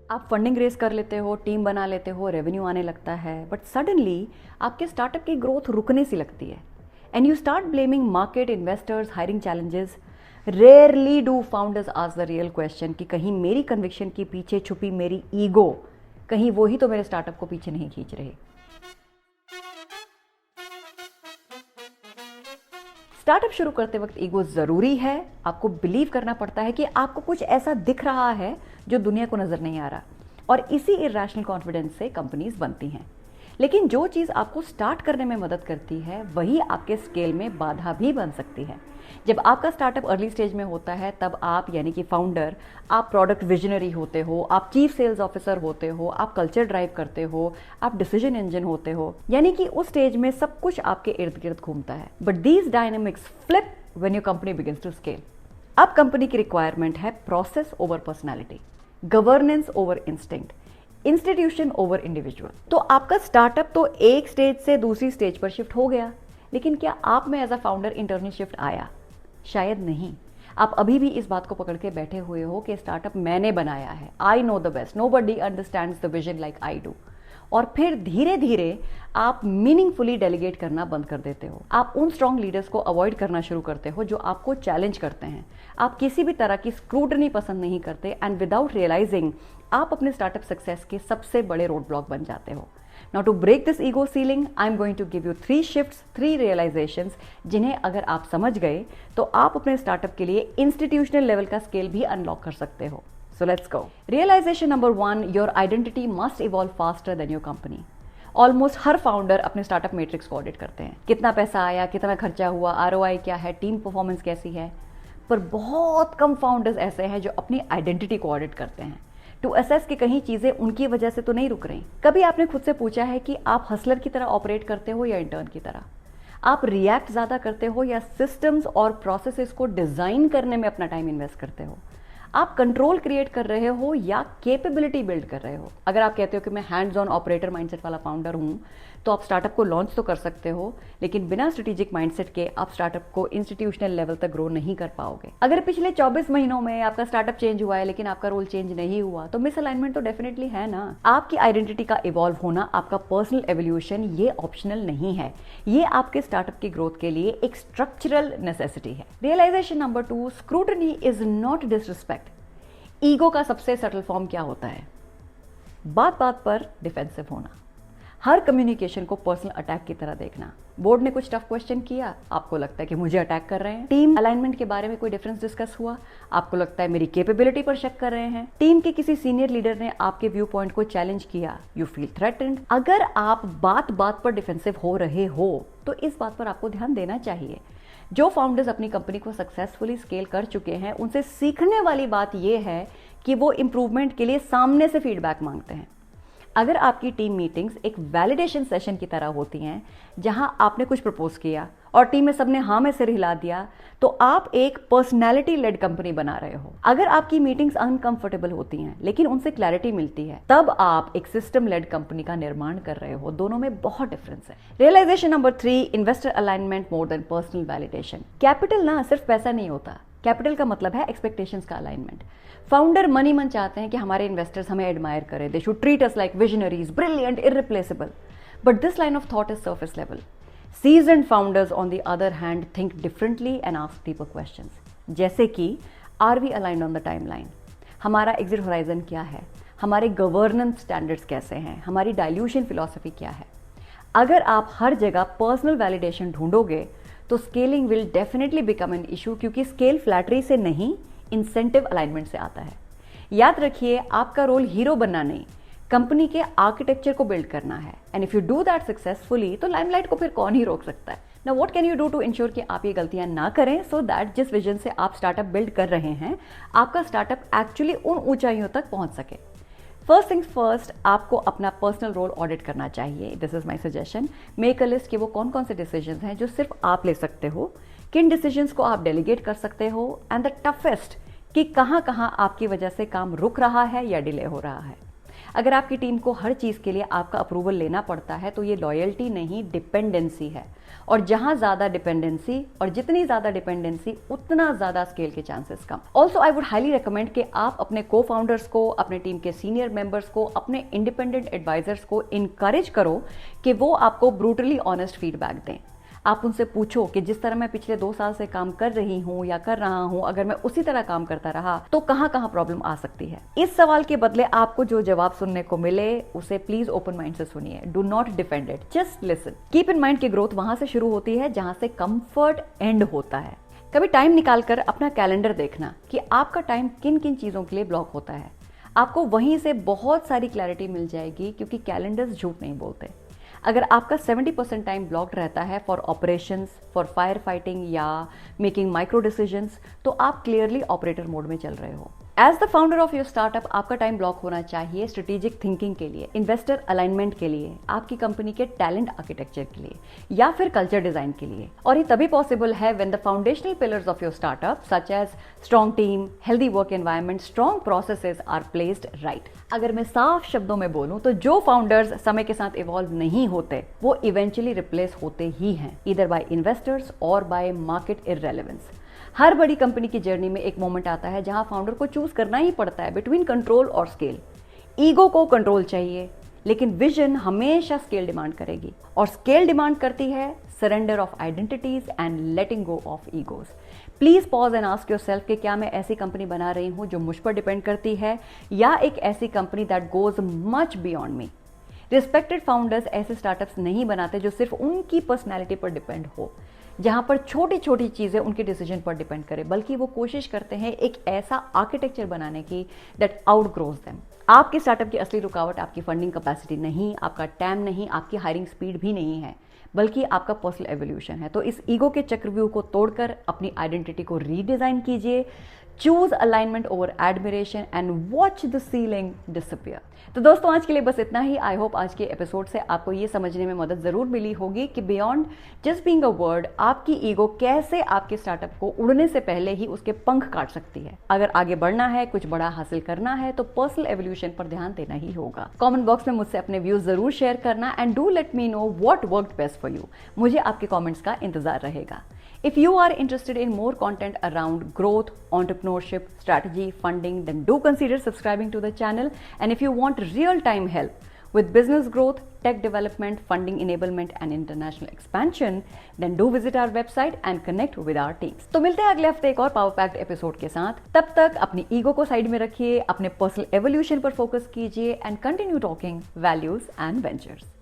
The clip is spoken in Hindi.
आप फंडिंग रेज कर लेते हो, टीम बना लेते हो, रेवेन्यू आने लगता है, बट सडनली आपके स्टार्टअप की ग्रोथ रुकने सी लगती है and you start blaming market, investors, hiring challenges. Rarely do founders ask the real question कि कहीं मेरी कन्विक्शन के पीछे छुपी मेरी ईगो, कहीं वो ही तो मेरे स्टार्टअप को पीछे नहीं खींच रही। स्टार्टअप शुरू करते वक्त ईगो जरूरी है। आपको बिलीव करना पड़ता है कि आपको कुछ ऐसा दिख रहा है जो दुनिया को नजर नहीं आ रहा, और इसी इरैशनल कॉन्फिडेंस से कंपनीज बनती हैं। लेकिन जो चीज आपको स्टार्ट करने में मदद करती है वही आपके स्केल में बाधा भी बन सकती है। जब आपका स्टार्टअप अर्ली स्टेज में होता है तब आप यानी कि फाउंडर, आप प्रोडक्ट विजनरी होते हो, आप चीफ सेल्स ऑफिसर होते हो, आप कल्चर ड्राइव करते हो, आप डिसीजन इंजन होते हो, यानी कि उस स्टेज में सब कुछ आपके इर्द गिर्द घूमता है। But these dynamics flip when your company begins to scale. अब कंपनी की रिक्वायरमेंट है process over personality, governance over instinct, institution over individual. तो आपका स्टार्टअप तो एक स्टेज से दूसरी स्टेज पर शिफ्ट हो गया, लेकिन क्या आप में as a founder internal shift आया? शायद नहीं। आप अभी भी इस बात को पकड़ के बैठे हुए हो कि स्टार्टअप मैंने बनाया है, I know the best, nobody understands the vision like I do. और फिर धीरे धीरे आप मीनिंगफुली डेलीगेट करना बंद कर देते हो। आप उन स्ट्रॉन्ग लीडर्स को अवॉइड करना शुरू करते हो जो आपको चैलेंज करते हैं। आप किसी भी तरह की स्क्रूटनी पसंद नहीं करते एंड विदाउट रियलाइजिंग आप अपने स्टार्टअप सक्सेस के सबसे बड़े रोड ब्लॉक बन जाते हो। Now to break this ego ceiling, I'm going to give you 3 shifts, 3 realizations, जिन्हें अगर आप समझ गए तो आप अपने स्टार्टअप के लिए इंस्टीट्यूशनल लेवल का स्केल भी अनलॉक कर सकते हो। So let's go. Realization number 1, your identity must evolve faster than your company. Almost her founder अपने स्टार्टअप मैट्रिक्स को ऑडिट करते हैं। कितना पैसा आया, कितना खर्चा हुआ, आरओआई क्या है, टीम परफॉर्मेंस कैसी है। पर बहुत कम फाउंडर्स ऐसे हैं जो अपनी आइडेंटिटी को ऑडिट करते हैं टू असेस कि कहीं चीजें उनकी वजह से तो नहीं रुक रही। कभी आपने खुद से पूछा है कि आप हसलर की तरह ऑपरेट करते हो या इंटर्न की तरह? आप रिएक्ट ज्यादा करते हो या सिस्टम्स और प्रोसेसेस को डिजाइन करने में अपना टाइम इन्वेस्ट करते हो? आप कंट्रोल क्रिएट कर रहे हो या कैपेबिलिटी बिल्ड कर रहे हो? अगर आप कहते हो कि मैं हैंड्स ऑन ऑपरेटर माइंडसेट वाला फाउंडर हूं, तो आप स्टार्टअप को लॉन्च तो कर सकते हो, लेकिन बिना स्ट्रेटेजिक माइंडसेट के आप स्टार्टअप को इंस्टीट्यूशनल लेवल तक ग्रो नहीं कर पाओगे। अगर पिछले 24 महीनों में आपका स्टार्टअप चेंज हुआ है लेकिन आपका रोल चेंज नहीं हुआ, तो मिसअलाइनमेंट तो डेफिनेटली है ना। आपकी आइडेंटिटी का इवॉल्व होना, आपका पर्सनल एवोल्यूशन, ये ऑप्शनल नहीं है, ये आपके स्टार्टअप की ग्रोथ के लिए एक स्ट्रक्चरल नेसेसिटी है। Realisation number 2, scrutiny is not disrespect. Ego का सबसे सटल फॉर्म क्या होता है? बात बात पर डिफेंसिव होना, हर कम्युनिकेशन को पर्सनल अटैक की तरह देखना। बोर्ड ने कुछ टफ क्वेश्चन किया, आपको लगता है कि मुझे अटैक कर रहे हैं। टीम अलाइनमेंट के बारे में कोई डिफरेंस डिस्कस हुआ, आपको लगता है मेरी कैपेबिलिटी पर शक कर रहे हैं। टीम के किसी सीनियर लीडर ने आपके व्यू पॉइंट को चैलेंज किया, यू फील थ्रेटन्ड। अगर आप बात बात पर डिफेंसिव हो रहे हो तो इस बात पर आपको ध्यान देना चाहिए। जो फाउंडर्स अपनी कंपनी को सक्सेसफुली स्केल कर चुके हैं, उनसे सीखने वाली बात यह है कि वो इंप्रूवमेंट के लिए सामने से फीडबैक मांगते हैं। अगर आपकी टीम मीटिंग्स एक वैलिडेशन सेशन की तरह होती हैं, जहां आपने कुछ प्रपोज किया और टीम में सबने हाँ में सिर हिला दिया, तो आप एक पर्सनैलिटी लेड कंपनी बना रहे हो। अगर आपकी मीटिंग्स अनकंफर्टेबल होती हैं लेकिन उनसे क्लैरिटी मिलती है, तब आप एक सिस्टम लेड कंपनी का निर्माण कर रहे हो। दोनों में बहुत डिफरेंस है। Realisation number 3, investor alignment more than personal validation. Capital ना सिर्फ पैसा नहीं होता, कैपिटल का मतलब है एक्सपेक्टेशंस का अलाइनमेंट। फाउंडर मनी मन चाहते हैं कि हमारे इन्वेस्टर्स हमें एडमायर करें, they should treat us like visionaries, brilliant, irreplaceable. But this line of thought is surface level. Seasoned founders on the other hand think differently and ask deeper questions, जैसे कि are we aligned on the timeline? हमारा एग्जिट होराइजन क्या है? हमारे गवर्नेंस स्टैंडर्ड्स कैसे हैं? हमारी डाइल्यूशन फिलॉसफी क्या है? अगर आप हर जगह पर्सनल वैलिडेशन ढूंढोगे तो scaling will definitely become an issue, क्योंकि स्केल फ्लैटरी से नहीं, इंसेंटिव अलाइनमेंट से आता है। याद रखिए, आपका रोल हीरो बनना नहीं, कंपनी के आर्किटेक्चर को बिल्ड करना है। And if you do that successfully, तो लाइमलाइट को फिर कौन ही रोक सकता है। Now what can you do to ensure कि आप ये गलतियां ना करें, सो दैट जिस विजन से आप स्टार्टअप बिल्ड कर रहे हैं, आपका स्टार्टअप एक्चुअली उन ऊंचाइयों तक पहुंच सके। फर्स्ट थिंग्स फर्स्ट, आपको अपना पर्सनल रोल ऑडिट करना चाहिए। This is my suggestion. Make a list कि वो कौन कौन से डिसीजंस हैं जो सिर्फ आप ले सकते हो, किन डिसीजंस को आप डेलीगेट कर सकते हो, एंड द टफेस्ट कि कहाँ कहाँ आपकी वजह से काम रुक रहा है या डिले हो रहा है। अगर आपकी टीम को हर चीज़ के लिए आपका अप्रूवल लेना पड़ता है तो ये लॉयल्टी नहीं, डिपेंडेंसी है। और जहां ज़्यादा डिपेंडेंसी और जितनी ज़्यादा डिपेंडेंसी उतना ज़्यादा स्केल के chances come. Also I would highly recommend कि आप अपने को फाउंडर्स को, अपने टीम के सीनियर मेंबर्स को, अपने इंडिपेंडेंट एडवाइजर्स को इनकरेज करो कि वो आपको ब्रूटली ऑनेस्ट फीडबैक दें। आप उनसे पूछो कि जिस तरह मैं पिछले 2 साल से काम कर रही हूँ या कर रहा हूँ, अगर मैं उसी तरह काम करता रहा तो कहाँ कहाँ प्रॉब्लम आ सकती है। इस सवाल के बदले आपको जो जवाब सुनने को मिले उसे प्लीज ओपन माइंड से सुनिए। Do not defend it, just listen. Keep in mind की ग्रोथ वहां से शुरू होती है जहां से कंफर्ट एंड होता है। कभी टाइम निकालकर अपना कैलेंडर देखना कि आपका टाइम किन किन चीजों के लिए ब्लॉक होता है। आपको वहीं से बहुत सारी क्लैरिटी मिल जाएगी, क्योंकि कैलेंडर्स झूठ नहीं बोलते। अगर आपका 70% टाइम ब्लॉक्ड रहता है for operations, for fire fighting या मेकिंग माइक्रो डिसीजंस, तो आप क्लियरली ऑपरेटर मोड में चल रहे हो। As the founder of your startup आपका टाइम ब्लॉक होना चाहिए स्ट्रेटेजिक थिंकिंग के लिए, इन्वेस्टर अलाइनमेंट के लिए, आपकी कंपनी के टैलेंट आर्किटेक्चर के लिए या फिर कल्चर डिजाइन के लिए। और ये तभी पॉसिबल है when the foundational pillars of your startup such as strong team, healthy work environment, strong processes are placed right. अगर मैं साफ शब्दों में बोलूं तो जो फाउंडर्स समय के साथ इवॉल्व नहीं होते वो इवेंचुअली रिप्लेस होते ही हैं, ईदर बाय इन्वेस्टर्स और बाय मार्केट इररेलेवेंस। हर बड़ी कंपनी की जर्नी में एक मोमेंट आता है जहां फाउंडर को चूज करना ही पड़ता है बिटवीन कंट्रोल और स्केल। ईगो को कंट्रोल चाहिए, लेकिन विजन हमेशा स्केल डिमांड करेगी, और स्केल डिमांड करती है surrender of identities and letting go of egos. Please pause and ask yourself कि क्या मैं ऐसी कंपनी बना रही हूं जो मुझ पर डिपेंड करती है, या एक ऐसी company that goes much beyond me. Respected founders ऐसे स्टार्टअप्स नहीं बनाते जो सिर्फ उनकी पर्सनैलिटी पर डिपेंड हो, जहां पर छोटी छोटी चीजें उनके डिसीजन पर डिपेंड करें, बल्कि वो कोशिश करते हैं एक ऐसा आर्किटेक्चर बनाने की दैट आउटग्रोज देम। आपके स्टार्टअप की असली रुकावट आपकी फंडिंग कैपेसिटी नहीं, आपका टाइम नहीं, आपकी हायरिंग स्पीड भी नहीं है, बल्कि आपका पर्सनल एवोल्यूशन है। तो इस ईगो के चक्रव्यूह को तोड़कर अपनी आइडेंटिटी को रीडिजाइन कीजिए। Choose alignment over admiration and watch the ceiling disappear. तो दोस्तों आज के लिए बस इतना ही। आई होप आज के एपिसोड से आपको ये समझने में मदद जरूर मिली होगी कि beyond just being a word, आपकी ईगो कैसे आपके स्टार्टअप को उड़ने से पहले ही उसके पंख काट सकती है। अगर आगे बढ़ना है, कुछ बड़ा हासिल करना है, तो पर्सनल एवोल्यूशन पर ध्यान देना ही होगा। कमेंट बॉक्स में मुझसे अपने व्यूज जरूर शेयर करना and do let me know what worked best for you. मुझे आपके कमेंट्स का इंतजार रहेगा। If you are interested in more content around growth, entrepreneurship, strategy, funding, then do consider subscribing to the channel. And if you want real-time help with business growth, tech development, funding enablement and international expansion, then do visit our website and connect with our teams. तो मिलते हैं अगले हफ्ते एक और पावर पैक्ड एपिसोड के साथ। तब तक अपनी ईगो को साइड में रखिए, अपने पर्सनल एवोल्यूशन पर फोकस कीजिए and continue talking values and ventures.